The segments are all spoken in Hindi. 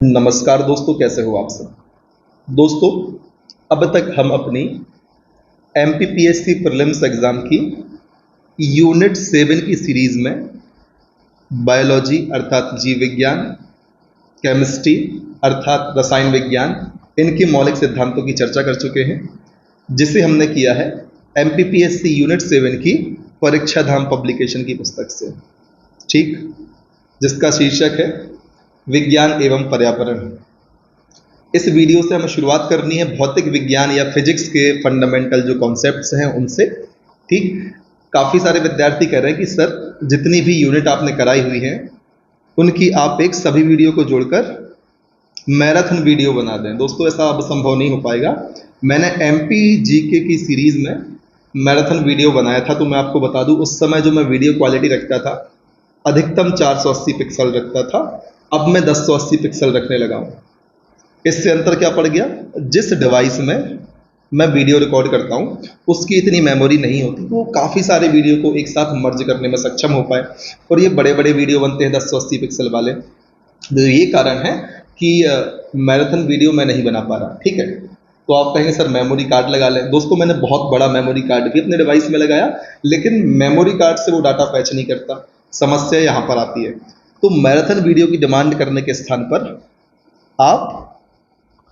नमस्कार दोस्तों, कैसे हो आप सब। दोस्तों, अब तक हम अपनी एमपीपीएससी प्रीलिम्स एग्जाम की यूनिट 7 की सीरीज में बायोलॉजी अर्थात जीव विज्ञान, केमिस्ट्री अर्थात रसायन विज्ञान, इनके मौलिक सिद्धांतों की चर्चा कर चुके हैं, जिसे हमने किया है एमपीपीएससी यूनिट 7 की परीक्षा धाम पब्लिकेशन की पुस्तक से। ठीक, जिसका शीर्षक है विज्ञान एवं पर्यावरण। इस वीडियो से हमें शुरुआत करनी है भौतिक विज्ञान या फिजिक्स के फंडामेंटल जो कॉन्सेप्ट्स हैं उनसे। ठीक, काफ़ी सारे विद्यार्थी कह रहे हैं कि सर जितनी भी यूनिट आपने कराई हुई है उनकी आप एक सभी वीडियो को जोड़कर मैराथन वीडियो बना दें। दोस्तों, ऐसा अब संभव नहीं हो पाएगा। मैंने एमपी जीके की सीरीज में मैराथन वीडियो बनाया था, तो मैं आपको बता दूं उस समय जो मैं वीडियो क्वालिटी रखता था अधिकतम 480 पिक्सल रखता था, अब मैं 1080 पिक्सल रखने लगा हूँ। इससे अंतर क्या पड़ गया, जिस डिवाइस में मैं वीडियो रिकॉर्ड करता हूँ उसकी इतनी मेमोरी नहीं होती, तो काफ़ी सारे वीडियो को एक साथ मर्ज करने में सक्षम हो पाए। और ये बड़े बड़े वीडियो बनते हैं 1080 पिक्सल वाले, तो ये कारण है कि मैराथन वीडियो मैं नहीं बना पा रहा। ठीक है, तो आप कहेंगे सर मेमोरी कार्ड लगा लें। दोस्तों, मैंने बहुत बड़ा मेमोरी कार्ड भी अपने डिवाइस में लगाया, लेकिन मेमोरी कार्ड से वो डाटा फैच नहीं करता। समस्या यहाँ पर आती है। तो मैराथन वीडियो की डिमांड करने के स्थान पर आप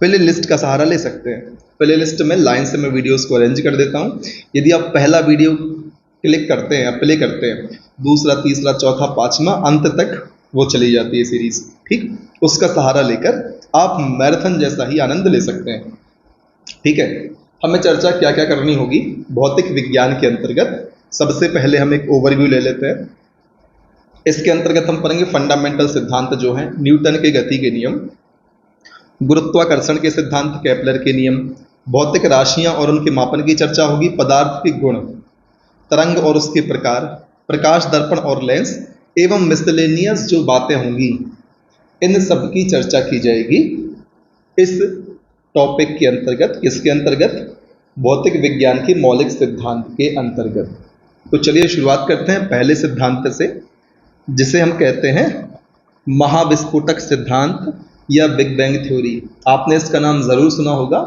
प्ले लिस्ट का सहारा ले सकते हैं। प्ले लिस्ट में लाइन से मैं वीडियोस को अरेंज कर देता हूँ। यदि आप पहला वीडियो क्लिक करते हैं, प्ले करते हैं, दूसरा, तीसरा, चौथा, पांचवा, अंत तक वो चली जाती है सीरीज। ठीक, उसका सहारा लेकर आप मैराथन जैसा ही आनंद ले सकते हैं। ठीक है, हमें चर्चा क्या क्या करनी होगी भौतिक विज्ञान के अंतर्गत। सबसे पहले हम एक ओवरव्यू ले लेते हैं। इसके अंतर्गत हम पढ़ेंगे फंडामेंटल सिद्धांत जो हैं, न्यूटन के गति के नियम, गुरुत्वाकर्षण के सिद्धांत, केपलर के नियम, भौतिक राशियां और उनके मापन की चर्चा होगी, पदार्थ के गुण, तरंग और उसके प्रकार, प्रकाश दर्पण और लेंस एवं मिसलेनियस जो बातें होंगी, इन सब की चर्चा की जाएगी इस टॉपिक के अंतर्गत। किसके अंतर्गत? भौतिक विज्ञान के मौलिक सिद्धांत के अंतर्गत। तो चलिए शुरुआत करते हैं पहले सिद्धांत से, जिसे हम कहते हैं महाविस्फोटक सिद्धांत या बिग बैंग थ्योरी। आपने इसका नाम जरूर सुना होगा,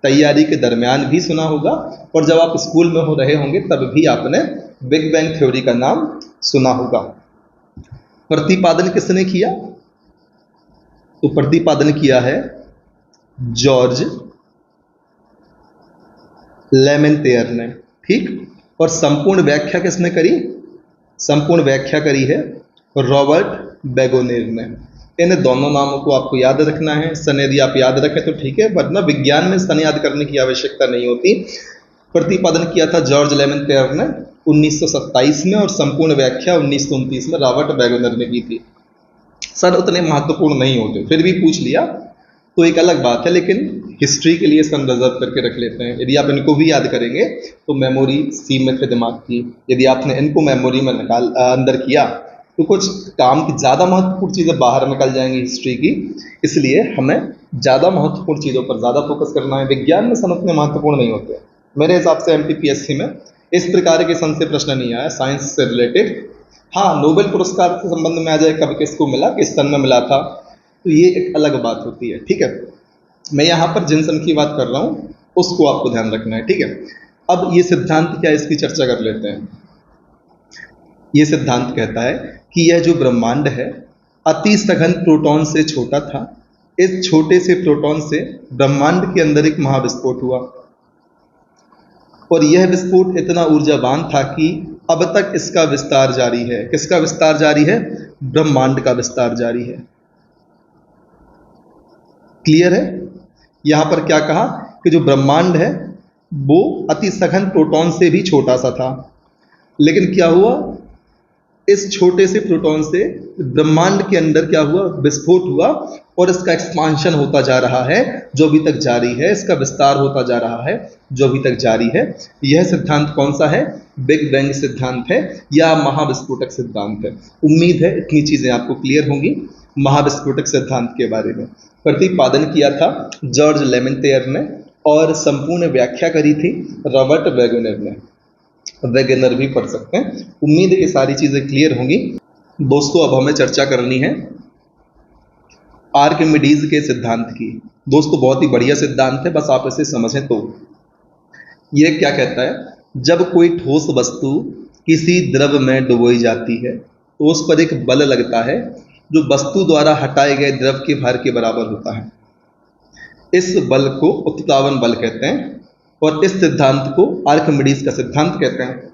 तैयारी के दरमियान भी सुना होगा, और जब आप स्कूल में हो रहे होंगे तब भी आपने बिग बैंग थ्योरी का नाम सुना होगा। प्रतिपादन किसने किया? तो प्रतिपादन किया है जॉर्ज लेमेंतेयर ने। ठीक, और संपूर्ण व्याख्या किसने करी? संपूर्ण व्याख्या करी है रॉबर्ट बेगोनेर ने। इन दोनों नामों को आपको याद रखना है। सन यदि आप याद रखें तो ठीक है, वरना विज्ञान में सन याद करने की आवश्यकता नहीं होती। प्रतिपादन किया था जॉर्ज लेमेंतेयर ने 1927 में, और संपूर्ण व्याख्या 1929 में रॉबर्ट बेगोनेर ने की थी। सन उतने महत्वपूर्ण नहीं होते, फिर भी पूछ लिया तो एक अलग बात है, लेकिन हिस्ट्री के लिए सन रिजर्व करके रख लेते हैं। यदि आप इनको भी याद करेंगे तो मेमोरी सीमित है दिमाग की। यदि आपने इनको मेमोरी में अंदर किया तो कुछ काम की ज़्यादा महत्वपूर्ण चीज़ें बाहर निकल जाएंगी हिस्ट्री की। इसलिए हमें ज़्यादा महत्वपूर्ण चीज़ों पर ज़्यादा फोकस करना है। विज्ञान में सन उतने महत्वपूर्ण नहीं होते मेरे हिसाब से। एमपीपीएससी में इस प्रकार के सन से प्रश्न नहीं आया साइंस से रिलेटेड। हाँ, नोबेल पुरस्कार के संबंध में आ जाए, कब किसको मिला, किस सन में मिला था, तो ये एक अलग बात होती है। ठीक है, मैं यहाँ पर जिन सन की बात कर रहा हूँ उसको आपको ध्यान रखना है। ठीक है, अब ये सिद्धांत क्या है इसकी चर्चा कर लेते हैं। ये सिद्धांत कहता है कि यह जो ब्रह्मांड है अति सघन प्रोटॉन से छोटा था। इस छोटे से प्रोटॉन से ब्रह्मांड के अंदर एक महाविस्फोट हुआ, और यह विस्फोट इतना ऊर्जावान था कि अब तक इसका विस्तार जारी है। किसका विस्तार जारी है? ब्रह्मांड का विस्तार जारी है। क्लियर है? यहां पर क्या कहा कि जो ब्रह्मांड है वो अति सघन प्रोटॉन से भी छोटा सा था, लेकिन क्या हुआ, इस छोटे से प्रोटॉन से ब्रह्मांड के अंदर क्या हुआ, विस्फोट हुआ, और इसका एक्सपांशन होता जा रहा है जो अभी तक जारी है। इसका विस्तार होता जा रहा है जो अभी तक जारी है। यह सिद्धांत कौन सा है? बिग बैंग सिद्धांत है या महाविस्फोटक सिद्धांत है। उम्मीद है इतनी चीजें आपको क्लियर होंगी महाविस्फोटक सिद्धांत के बारे में। प्रतिपादन किया था जॉर्ज लेमेंतेयर ने, और संपूर्ण व्याख्या करी थी रॉबर्ट बेगोनेर ने। वेगनर भी पढ़ सकते हैं। उम्मीद है ये सारी चीजें क्लियर होंगी। दोस्तों, अब हमें चर्चा करनी है आर्किमिडीज के सिद्धांत की। दोस्तों बहुत ही बढ़िया सिद्धांत है, बस आप इसे समझें तो। यह क्या कहता है, जब कोई ठोस वस्तु किसी द्रव में डुबोई जाती है तो उस पर एक बल लगता है जो वस्तु द्वारा हटाए गए द्रव के भार के बराबर होता है। इस बल को उत्प्लावन बल कहते हैं और इस सिद्धांत को आर्किमिडीज का सिद्धांत कहते हैं।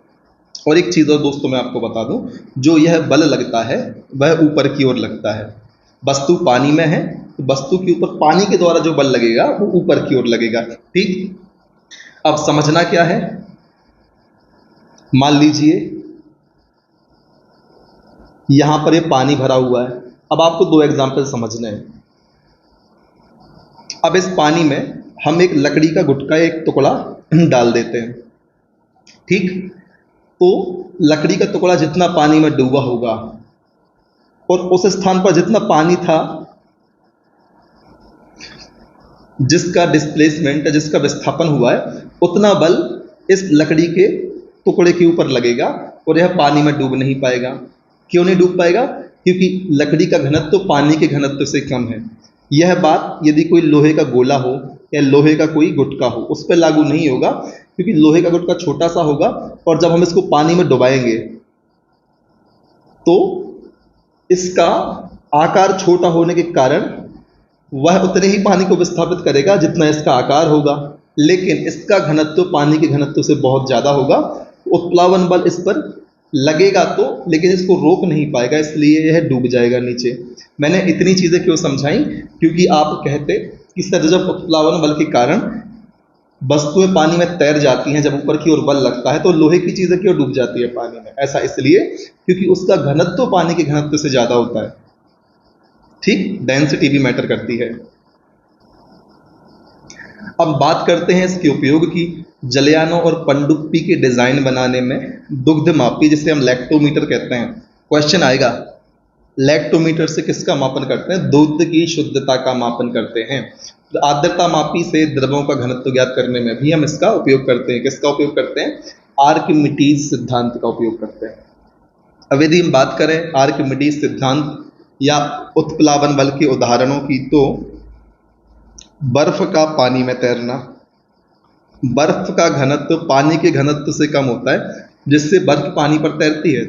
और एक चीज़ और दोस्तों मैं आपको बता दूं, जो यह बल लगता है वह ऊपर की ओर लगता है। वस्तु पानी में है तो वस्तु के ऊपर पानी के द्वारा जो बल लगेगा वो ऊपर की ओर लगेगा। ठीक, अब समझना क्या है, मान लीजिए यहां पर ये पानी भरा हुआ है। अब आपको दो एग्जाम्पल समझने हैं। अब इस पानी में हम एक लकड़ी का गुटका, एक टुकड़ा डाल देते हैं। ठीक, तो लकड़ी का टुकड़ा जितना पानी में डूबा होगा और उस स्थान पर जितना पानी था, जिसका डिस्प्लेसमेंट, जिसका विस्थापन हुआ है, उतना बल इस लकड़ी के टुकड़े के ऊपर लगेगा और यह पानी में डूब नहीं पाएगा। क्यों नहीं डूब पाएगा? क्योंकि लकड़ी का घनत्व पानी के घनत्व से कम है। यह बात यदि कोई लोहे का गोला हो या लोहे का कोई गुटका हो उस पर लागू नहीं होगा, क्योंकि लोहे का गुटका छोटा सा होगा और जब हम इसको पानी में डुबाएंगे तो इसका आकार छोटा होने के कारण वह उतने ही पानी को विस्थापित करेगा जितना इसका आकार होगा, लेकिन इसका घनत्व पानी के घनत्व से बहुत ज़्यादा होगा। उत्प्लावन बल इस पर लगेगा तो, लेकिन इसको रोक नहीं पाएगा, इसलिए यह डूब जाएगा नीचे। मैंने इतनी चीज़ें क्यों समझाई? क्योंकि आप कहते कि सर जब उत्प्लावन बल के कारण वस्तुएं पानी में तैर जाती हैं, जब ऊपर की ओर बल लगता है तो लोहे की चीज़ें क्यों डूब जाती है पानी में? ऐसा इसलिए क्योंकि उसका घनत्व पानी के घनत्व से ज़्यादा होता है। ठीक, डेंसिटी भी मैटर करती है। अब बात करते हैं इसके उपयोग की। जलयानों और पनडुब्बी के डिजाइन बनाने में दुग्ध मापी, जिसे हम लैक्टोमीटर कहते हैं, क्वेश्चन आएगा लैक्टोमीटर से किसका मापन करते हैं? दूध की शुद्धता का मापन करते हैं। तो आर्द्रता मापी से द्रवों का घनत्व ज्ञात करने में भी हम इसका उपयोग करते हैं। किसका उपयोग करते हैं? आर्किमिडीज सिद्धांत का उपयोग करते हैं। अब यदि हम बात करें आर्किमिडीज सिद्धांत या उत्प्लावन बल के उदाहरणों की, तो बर्फ का पानी में तैरना। बर्फ का घनत्व पानी के घनत्व से कम होता है, जिससे बर्फ पानी पर तैरती है।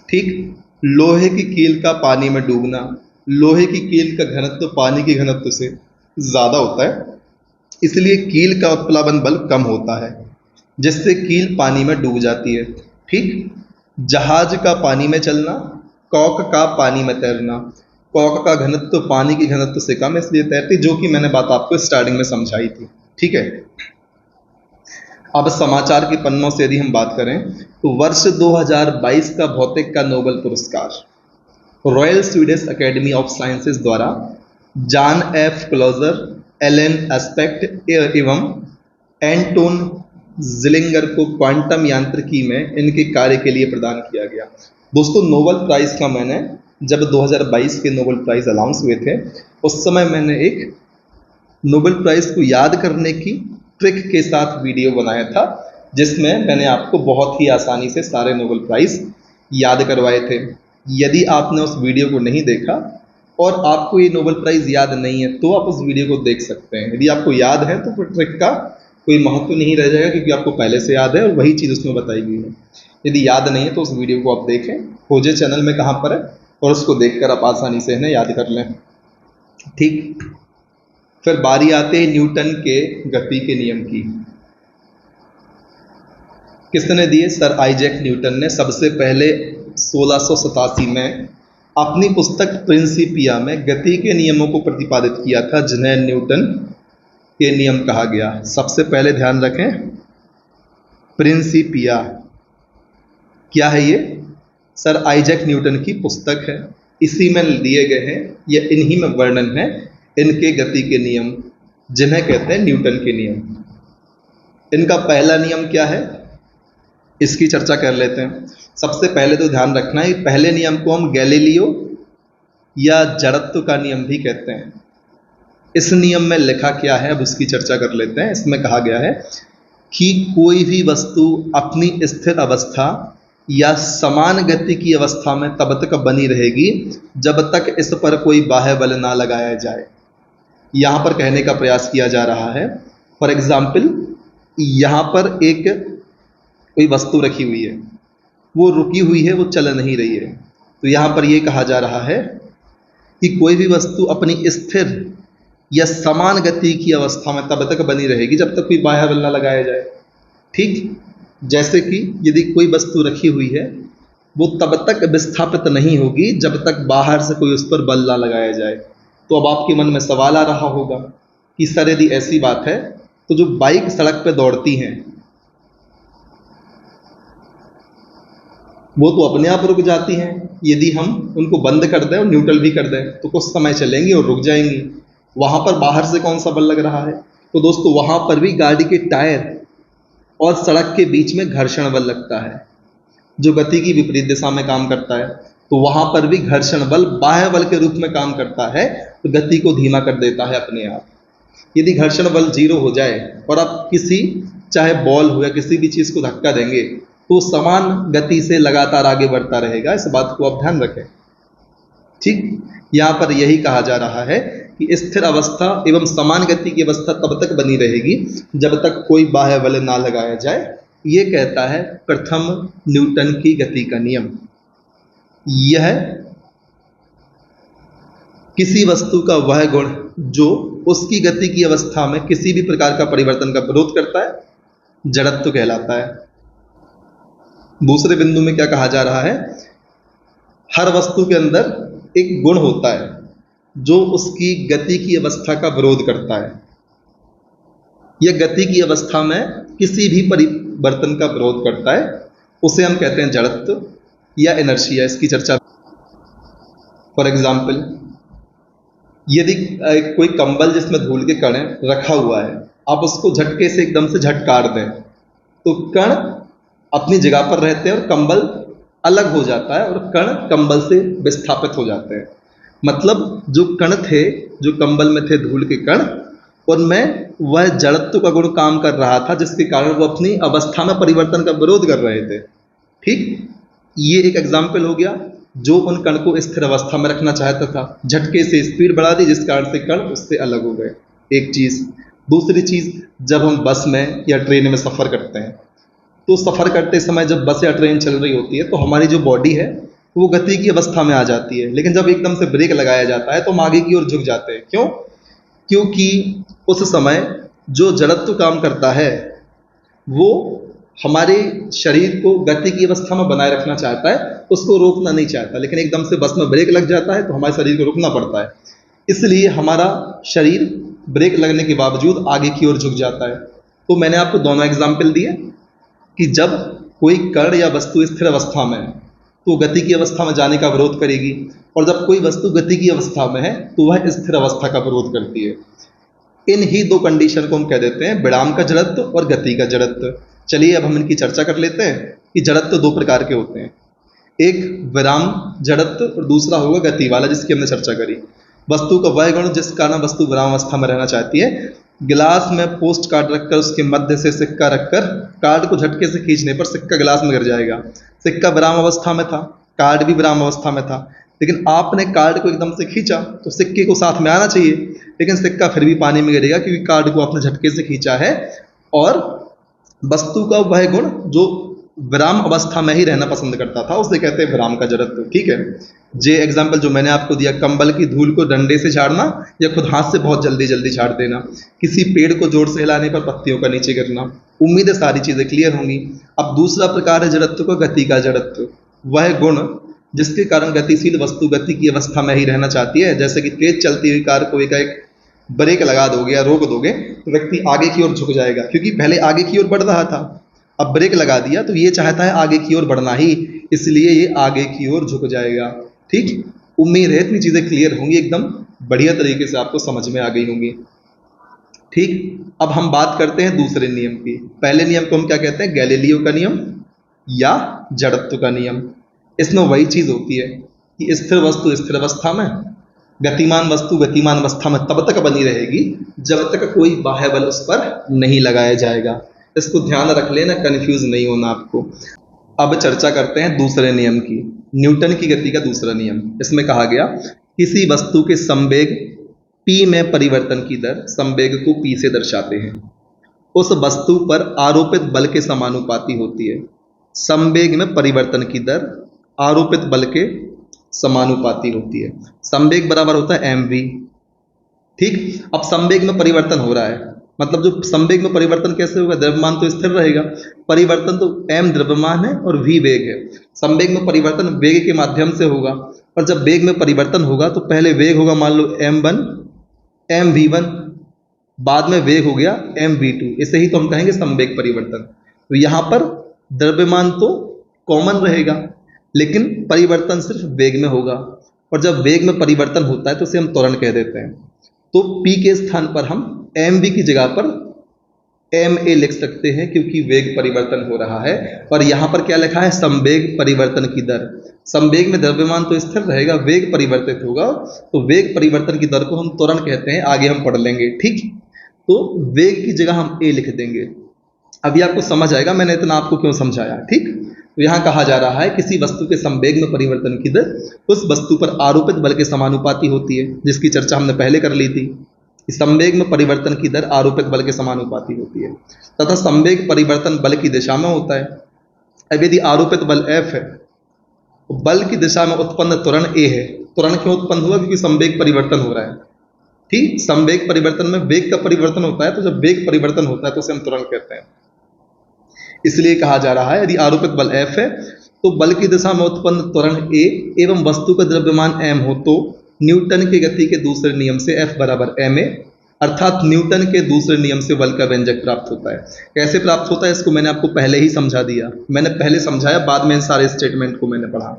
ठीक, लोहे की कील का पानी में डूबना। लोहे की कील का घनत्व पानी के घनत्व से ज़्यादा होता है, इसलिए कील का उत्प्लावन बल कम होता है, जिससे कील पानी में डूब जाती है। ठीक, जहाज का पानी में चलना, कॉक का पानी में तैरना। कॉक का घनत्व पानी के घनत्व से कम, इसलिए तैरती, जो कि मैंने बात आपको स्टार्टिंग में समझाई थी। ठीक है, अब समाचार के पन्नों से यदि हम बात करें तो वर्ष 2022 का भौतिक का नोबेल पुरस्कार royal Swedish academy of sciences द्वारा John F Clauser, Alain Aspect एवं एंटोन जिलिंगर को क्वांटम यांत्रिकी में इनके कार्य के लिए प्रदान किया गया। दोस्तों नोबेल प्राइज का मैंने जब 2022 के नोबेल प्राइज अनाउंस हुए थे उस समय मैंने एक नोबेल प्राइज को याद करने की ट्रिक के साथ वीडियो बनाया था, जिसमें मैंने आपको बहुत ही आसानी से सारे नोबेल प्राइज याद करवाए थे। यदि आपने उस वीडियो को नहीं देखा और आपको ये नोबेल प्राइज याद नहीं है तो आप उस वीडियो को देख सकते हैं। यदि आपको याद है तो फिर ट्रिक का कोई महत्व नहीं रह जाएगा, क्योंकि आपको पहले से याद है और वही चीज़ उसमें बताई गई है। यदि याद नहीं है तो उस वीडियो को आप देखें, खोजे चैनल में कहाँ पर है, और उसको देखकर आप आसानी से इन्हें याद कर लें। ठीक, फिर बारी आते हैं न्यूटन के गति के नियम की। किसने दिए? सर आइजैक न्यूटन ने सबसे पहले 1687 में अपनी पुस्तक प्रिंसिपिया में गति के नियमों को प्रतिपादित किया था, जिन्हें न्यूटन के नियम कहा गया। सबसे पहले ध्यान रखें, प्रिंसिपिया क्या है ये? सर आइजैक न्यूटन की पुस्तक है, इसी में दिए गए हैं, या इन्हीं में वर्णन है इनके गति के नियम, जिन्हें कहते हैं न्यूटन के नियम। इनका पहला नियम क्या है, इसकी चर्चा कर लेते हैं। सबसे पहले तो ध्यान रखना है, पहले नियम को हम गैलीलियो या जड़त्व का नियम भी कहते हैं। इस नियम में लिखा क्या है, अब उसकी चर्चा कर लेते हैं। इसमें कहा गया है कि कोई भी वस्तु अपनी स्थिर अवस्था या समान गति की अवस्था में तब तक बनी रहेगी जब तक इस पर कोई बाह्य बल ना लगाया जाए। यहाँ पर कहने का प्रयास किया जा रहा है, फॉर एग्जाम्पल यहाँ पर एक कोई वस्तु रखी हुई है, वो रुकी हुई है, वो चल नहीं रही है। तो यहाँ पर ये कहा जा रहा है कि कोई भी वस्तु अपनी स्थिर या समान गति की अवस्था में तब तक बनी रहेगी जब तक कोई बाह्य बल ना लगाया जाए। ठीक, जैसे कि यदि कोई वस्तु रखी हुई है, वो तब तक विस्थापित नहीं होगी जब तक बाहर से कोई उस पर बल ना लगाया जाए। तो अब आपके मन में सवाल आ रहा होगा कि सर यदि ऐसी बात है तो जो बाइक सड़क पर दौड़ती हैं वो तो अपने आप रुक जाती हैं, यदि हम उनको बंद कर दें और न्यूट्रल भी कर दें तो कुछ समय चलेंगी और रुक जाएंगी। वहां पर बाहर से कौन सा बल लग रहा है? तो दोस्तों वहां पर भी गाड़ी के टायर और सड़क के बीच में घर्षण बल लगता है जो गति की विपरीत दिशा में काम करता है। तो वहां पर भी घर्षण बल बाह्य बल के रूप में काम करता है, तो गति को धीमा कर देता है अपने आप। यदि घर्षण बल 0 हो जाए और आप किसी चाहे बॉल हो या किसी भी चीज को धक्का देंगे तो समान गति से लगातार आगे बढ़ता रहेगा। इस बात को आप ध्यान रखें। ठीक, यहाँ पर यही कहा जा रहा है कि स्थिर अवस्था एवं समान गति की अवस्था तब तक बनी रहेगी जब तक कोई बाह्य बल ना लगाया जाए। ये कहता है प्रथम न्यूटन की गति का नियम। यह किसी वस्तु का वह गुण जो उसकी गति की अवस्था में किसी भी प्रकार का परिवर्तन का विरोध करता है, जड़त्व कहलाता है। दूसरे बिंदु में क्या कहा जा रहा है? हर वस्तु के अंदर एक गुण होता है जो उसकी गति की अवस्था का विरोध करता है। यह गति की अवस्था में किसी भी परिवर्तन का विरोध करता है, उसे हम कहते हैं जड़त्व या इनर्शिया। इसकी चर्चा, फॉर एग्जाम्पल यदि कोई कंबल जिसमें धूल के कण रखा हुआ है, आप उसको झटके से एकदम से झटकार दें तो कण अपनी जगह पर रहते हैं और कंबल अलग हो जाता है और कण कंबल से विस्थापित हो जाते हैं। मतलब जो कण थे, जो कंबल में थे धूल के कण, उनमें वह जड़त्व का गुण काम कर रहा था जिसके कारण वो अपनी अवस्था में परिवर्तन का विरोध कर रहे थे। ठीक, ये एक एग्जाम्पल हो गया जो उन कण को स्थिर अवस्था में रखना चाहता था। झटके से स्पीड बढ़ा दी जिस कारण से कण उससे अलग हो गए। एक चीज। दूसरी चीज, जब हम बस में या ट्रेन में सफर करते हैं तो सफर करते समय जब बस या ट्रेन चल रही होती है तो हमारी जो बॉडी है वो गति की अवस्था में आ जाती है, लेकिन जब एकदम से ब्रेक लगाया जाता है तो हम आगे की ओर झुक जाते हैं। क्यों? क्योंकि उस समय जो जड़त्व काम करता है वो हमारे शरीर को गति की अवस्था में बनाए रखना चाहता है, उसको रोकना नहीं चाहता। लेकिन एकदम से बस में ब्रेक लग जाता है तो हमारे शरीर को रुकना पड़ता है, इसलिए हमारा शरीर ब्रेक लगने के बावजूद आगे की ओर झुक जाता है। तो मैंने आपको दोनों एग्जाम्पल दिए कि जब कोई कण या वस्तु स्थिर अवस्था में है तो गति की अवस्था में जाने का विरोध करेगी, और जब कोई वस्तु गति की अवस्था में है तो वह स्थिर अवस्था का विरोध करती है। इन ही दो कंडीशन को हम कह देते हैं विराम का जड़त्व और गति का जड़त्व। चलिए अब हम इनकी चर्चा कर लेते हैं कि जड़त्व दो प्रकार के होते हैं, एक विराम जड़त्व और दूसरा होगा गति वाला, जिसकी हमने चर्चा करी। वस्तु का वह गुण जिस कारण वस्तु विराम अवस्था में रहना चाहती है। गिलास में पोस्ट कार्ड रखकर उसके मध्य से सिक्का रखकर कार्ड को झटके से खींचने पर सिक्का गिलास में गिर जाएगा। सिक्का विराम अवस्था में था, कार्ड भी विराम अवस्था में था, लेकिन आपने कार्ड को एकदम से खींचा तो सिक्के को साथ में आना चाहिए, लेकिन सिक्का फिर भी पानी में गिरेगा क्योंकि कार्ड को आपने झटके से खींचा है। और वस्तु का वह गुण जो विराम अवस्था में ही रहना पसंद करता था उसे कहते हैं विराम का जड़त्व। ठीक है, जे एग्जाम्पल जो मैंने आपको दिया, कंबल की धूल को डंडे से झाड़ना या खुद हाथ से बहुत जल्दी जल्दी झाड़ देना, किसी पेड़ को जोर से हिलाने पर पत्तियों का नीचे गिरना। उम्मीद है सारी चीजें क्लियर होंगी। अब दूसरा प्रकार है जड़त्व का गति का जड़त्व, वह गुण जिसके कारण गतिशील वस्तु गति की अवस्था में ही रहना चाहती है। जैसे कि तेज चलती हुई कार को एक ब्रेक लगा दोगे या रोक दोगे तो व्यक्ति आगे की ओर झुक जाएगा, क्योंकि पहले आगे की ओर बढ़ रहा था, अब ब्रेक लगा दिया तो ये चाहता है आगे की ओर बढ़ना ही, इसलिए ये आगे की ओर झुक जाएगा। ठीक, उम्मीद है इतनी चीजें क्लियर होंगी, एकदम बढ़िया तरीके से आपको समझ में आ गई होंगी। ठीक, अब हम बात करते हैं दूसरे नियम की। पहले नियम को हम क्या कहते हैं? गैलीलियो का नियम या जड़त्व का नियम। इसमें वही चीज होती है कि स्थिर वस्तु स्थिर अवस्था में, गतिमान वस्तु गतिमान अवस्था में तब तक बनी रहेगी जब तक कोई बाह्य बल उस पर नहीं लगाया जाएगा। इसको ध्यान रख लेना, कंफ्यूज नहीं होना आपको। अब चर्चा करते हैं दूसरे नियम की, न्यूटन की गति का दूसरा नियम। इसमें कहा गया किसी वस्तु के संवेग p में परिवर्तन की दर संवेग को p से दर्शाते हैं, उस वस्तु पर आरोपित बल के समानुपाती होती है। संवेग में परिवर्तन की दर आरोपित बल के समानुपाती होती है। संवेग बराबर होता है mv। ठीक, अब संवेग में परिवर्तन हो रहा है, मतलब जो संवेग में परिवर्तन कैसे होगा, द्रव्यमान तो स्थिर रहेगा, परिवर्तन तो m द्रव्यमान है और v वेग है। संवेग में परिवर्तन वेग के माध्यम से होगा, और जब वेग में परिवर्तन होगा तो पहले वेग होगा मान लो m1 mv1, बाद में वेग हो गया mv2, इसे ही तो हम कहेंगे संवेग परिवर्तन। तो यहाँ पर द्रव्यमान तो कॉमन रहेगा लेकिन परिवर्तन सिर्फ वेग में होगा, और जब वेग में परिवर्तन होता है तो उसे हम त्वरण कह देते हैं। तो p के स्थान पर हम mv की जगह पर ma लिख सकते हैं क्योंकि वेग परिवर्तन हो रहा है। और यहाँ पर क्या लिखा है, संवेग परिवर्तन की दर। संवेग में द्रव्यमान तो स्थिर रहेगा, वेग परिवर्तित होगा, तो वेग परिवर्तन की दर को हम त्वरण कहते हैं, आगे हम पढ़ लेंगे। ठीक, तो वेग की जगह हम a लिख देंगे। अभी आपको समझ आएगा मैंने इतना आपको क्यों समझाया। ठीक, तो यहाँ कहा जा रहा है किसी वस्तु के संवेग में परिवर्तन की दर उस वस्तु पर आरोपित बल के समानुपाती होती है, जिसकी चर्चा हमने पहले कर ली थी। संवेग में परिवर्तन की दर आरोपित बल के समानुपाती होती है तथा संवेग परिवर्तन बल की दिशा में होता है। अब यदि आरोपित बल F है तो बल की दिशा में उत्पन्न त्वरण A है। त्वरण क्यों उत्पन्न हुआ, क्योंकि संवेग परिवर्तन हो रहा है। ठीक, संवेग परिवर्तन में वेग का परिवर्तन होता है, तो जब वेग परिवर्तन होता है तो उसे हम त्वरण कहते हैं। इसलिए कहा जा रहा है यदि आरोपित बल F है तो बल की दिशा में उत्पन्न त्वरण A एवं वस्तु का द्रव्यमान m हो तो न्यूटन की गति के दूसरे नियम से F बराबर ma, अर्थात न्यूटन के दूसरे नियम से बल का व्यंजक प्राप्त होता है। कैसे प्राप्त होता है इसको मैंने आपको पहले ही समझा दिया, मैंने पहले समझाया, बाद में इन सारे स्टेटमेंट को मैंने पढ़ा।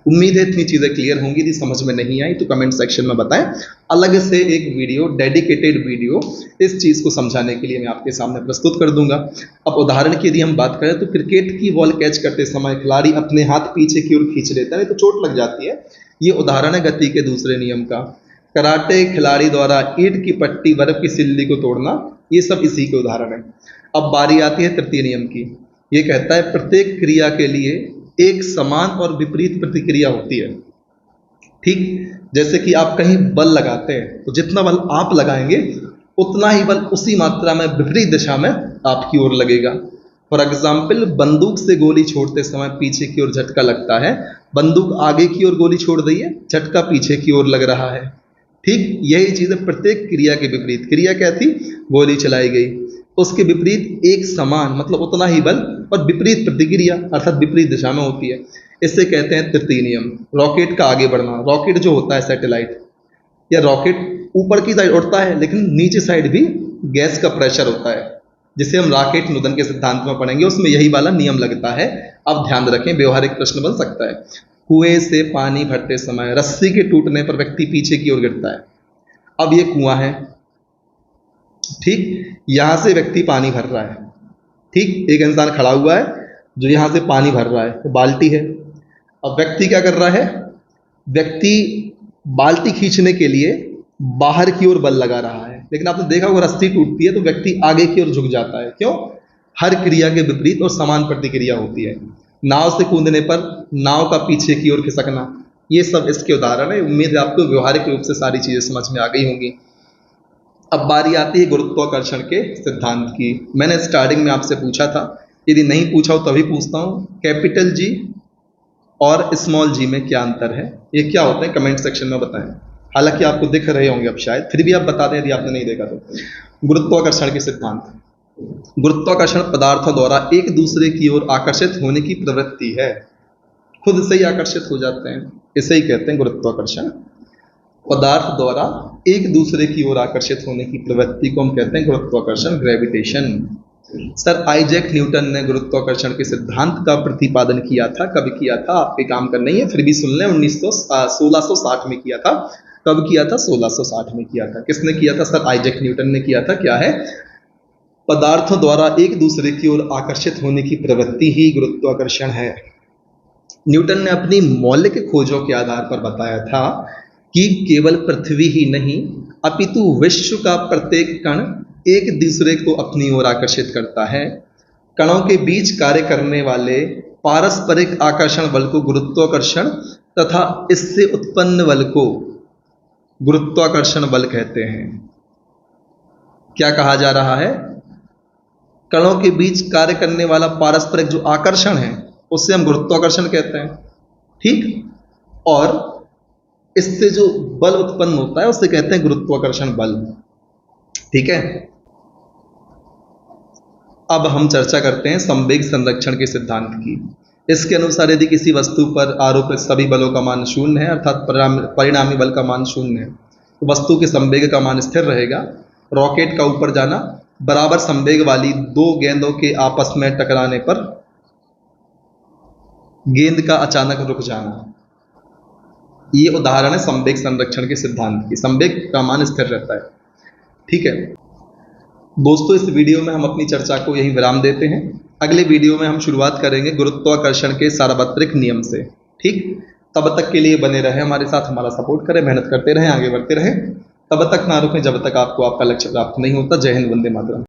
उम्मीद है इतनी चीज़ें क्लियर होंगी। यदि समझ में नहीं आई तो कमेंट सेक्शन में बताएं, अलग से एक वीडियो, डेडिकेटेड वीडियो इस चीज़ को समझाने के लिए मैं आपके सामने प्रस्तुत कर दूंगा। अब उदाहरण की यदि हम बात करें तो क्रिकेट की बॉल कैच करते समय खिलाड़ी अपने हाथ पीछे की ओर खींच लेता है तो चोट लग जाती है। ये उदाहरण है गति के दूसरे नियम का। कराटे खिलाड़ी द्वारा ईंट की पट्टी, बर्फ की सिल्ली को तोड़ना, ये सब इसी के उदाहरण है। अब बारी आती है तृतीय नियम की। ये कहता है प्रत्येक क्रिया के लिए एक समान और विपरीत प्रतिक्रिया होती है। ठीक, जैसे कि आप कहीं बल लगाते हैं तो जितना बल आप लगाएंगे उतना ही बल उसी मात्रा में विपरीत दिशा में आपकी ओर लगेगा। फॉर एग्जाम्पल, बंदूक से गोली छोड़ते समय पीछे की ओर झटका लगता है, बंदूक आगे की ओर गोली छोड़ रही है, झटका पीछे की ओर लग रहा है। ठीक, यही चीज़ है प्रत्येक क्रिया के विपरीत। क्रिया क्या थी, गोली चलाई गई, उसके विपरीत एक समान मतलब उतना ही बल और विपरीत प्रतिक्रिया अर्थात विपरीत दिशा में होती है। इससे कहते हैं तृतीय नियम। रॉकेट का आगे बढ़ना, रॉकेट जो होता है सैटेलाइट या रॉकेट ऊपर की साइड उड़ता है लेकिन नीचे साइड भी गैस का प्रेशर होता है, जिसे हम रॉकेट न्यूटन के सिद्धांत में पढ़ेंगे, उसमें यही वाला नियम लगता है। अब ध्यान रखें, व्यवहारिक प्रश्न बन सकता है। कुएं से पानी भरते समय रस्सी के टूटने पर व्यक्ति पीछे की ओर गिरता है। अब ये कुआं है, ठीक, यहां से व्यक्ति पानी भर रहा है। ठीक, एक इंसान खड़ा हुआ है जो यहां से पानी भर रहा है, तो बाल्टी है। अब व्यक्ति क्या कर रहा है, व्यक्ति बाल्टी खींचने के लिए बाहर की ओर बल लगा रहा है, लेकिन आपने देखा होगा रस्सी टूटती है तो व्यक्ति आगे की ओर झुक जाता है। क्यों, हर क्रिया के विपरीत और समान प्रतिक्रिया होती है। नाव से कूदने पर नाव का पीछे की ओर खिसकना, ये सब इसके उदाहरण है। उम्मीद है आपको व्यवहारिक रूप से सारी चीजें समझ में आ गई होंगी। अब बारी आती है गुरुत्वाकर्षण के सिद्धांत की। मैंने स्टार्टिंग में आपसे पूछा था, यदि नहीं पूछा हो तभी पूछता हूँ, कैपिटल जी और स्मॉल जी में क्या अंतर है, ये क्या होता है, कमेंट सेक्शन में बताएं। हालांकि आपको दिख रहे होंगे अब शायद, फिर भी आप बता दें यदि आपने नहीं देखा तो। गुरुत्वाकर्षण के सिद्धांत। गुरुत्वाकर्षण पदार्थों द्वारा एक दूसरे की ओर आकर्षित होने की प्रवृत्ति है, खुद से ही आकर्षित हो जाते हैं, इसे ही कहते हैं गुरुत्वाकर्षण। पदार्थ द्वारा एक दूसरे की ओर आकर्षित होने की प्रवृत्ति को हम कहते हैं गुरुत्वाकर्षण, ग्रेविटेशन। सर आइजैक न्यूटन ने गुरुत्वाकर्षण के सिद्धांत का प्रतिपादन किया था। कब किया था, आपके काम का नहीं है फिर भी सुन लें, 1660 में किया था। कब किया था, 1660 में किया था। किसने किया था, सर आइजैक न्यूटन ने किया था। क्या है, पदार्थों द्वारा एक दूसरे की ओर आकर्षित होने की प्रवृत्ति ही गुरुत्वाकर्षण है। न्यूटन ने अपनी मौलिक खोजों के आधार पर बताया था कि केवल पृथ्वी ही नहीं अपितु विश्व का प्रत्येक कण एक दूसरे को अपनी ओर आकर्षित करता है। कणों के बीच कार्य करने वाले पारस्परिक आकर्षण बल को गुरुत्वाकर्षण तथा इससे उत्पन्न बल को गुरुत्वाकर्षण बल कहते हैं। क्या कहा जा रहा है? कणों के बीच कार्य करने वाला पारस्परिक जो आकर्षण है उससे हम गुरुत्वाकर्षण कहते हैं, ठीक। और इससे जो बल उत्पन्न होता है उससे कहते हैं गुरुत्वाकर्षण बल, ठीक है। अब हम चर्चा करते हैं संवेग संरक्षण के सिद्धांत की। इसके अनुसार यदि किसी वस्तु पर आरोपित सभी बलों का मान शून्य है, अर्थात परिणामी बल का मान शून्य है, तो वस्तु के संवेग का मान स्थिर रहेगा। रॉकेट का ऊपर जाना बराबर संवेग वाली दो गेंदों के आपस में टकराने पर गेंद का अचानक रुक जाना, ये उदाहरण है संवेग संरक्षण के सिद्धांत की। संवेग का मान स्थिर रहता है, ठीक है। दोस्तों, इस वीडियो में हम अपनी चर्चा को यहीं विराम देते हैं। अगले वीडियो में हम शुरुआत करेंगे गुरुत्वाकर्षण के सार्वत्रिक नियम से, ठीक। तब तक के लिए बने रहें हमारे साथ, हमारा सपोर्ट करें, मेहनत करते रहें, आगे बढ़ते रहें। तब तक ना रुकें जब तक आपको आपका लक्ष्य प्राप्त नहीं होता। जय हिंद, वंदे मातरम।